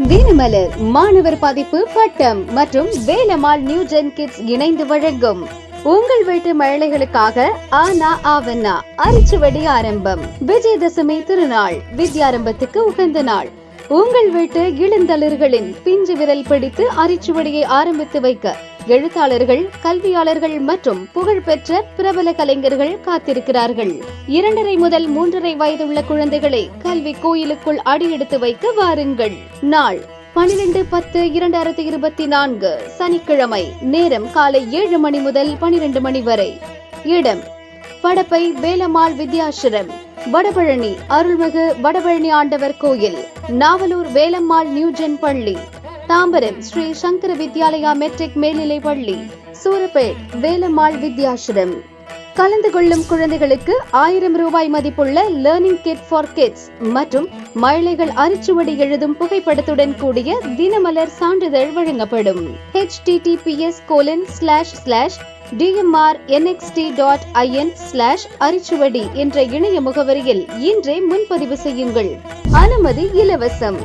தினமலர் மாணவர் பதிப்பு பட்டம் மற்றும் வேலம்மாள் நியூ ஜென் கிட்ஸ் இணைந்து வழங்கும் உங்கள் வீட்டு மழலைகளுக்காக ஆனா ஆவண்ணா அரிச்சுவடி ஆரம்பம். விஜயதசமி திருநாள் வித்யாரம்பத்துக்கு உகந்த நாள். உங்கள் வீட்டு இளந்தளிர்களின் பிஞ்சு விரல் பிடித்து அரிச்சுவடியை ஆரம்பித்து வைக்க எழுத்தாளர்கள், கல்வியாளர்கள் மற்றும் புகழ்பெற்ற பிரபல கலைஞர்கள் காத்திருக்கிறார்கள். 2.5 முதல் 3.5 வயதுள்ள குழந்தைகளை கல்வி கோயிலுக்குள் அடியெடுத்து வைக்க வாருங்கள். நாள் 12/10/2024 சனிக்கிழமை. நேரம் காலை 7 மணி முதல் 12 மணி வரை. இடம் படப்பை வேலம்மாள் வித்யாசிரம், வடபழனி அருள்மிகு வடபழனி ஆண்டவர் கோயில், நாவலூர் வேலம்மாள் நியூஜென் பள்ளி, தாம்பரம் ஸ்ரீ சங்கர வித்யாலயா மெட்ரிக் மேல்நிலை பள்ளி, சூரப்பேட் வேலம்மாள் வித்யாசிரம். கலந்து கொள்ளும் குழந்தைகளுக்கு 1000 ரூபாய் மதிப்புள்ள லேர்னிங் கிட் ஃபார் கிட்ஸ் மற்றும் மழலைகள் அரிச்சுவடி எழுதும் புகைப்படத்துடன் கூடிய தினமலர் சான்றிதழ் வழங்கப்படும். https://dmrnxt.in/அரிச்சுவடி என்ற இணைய முகவரியில் இன்றே முன்பதிவு செய்யுங்கள். அனுமதி இலவசம்.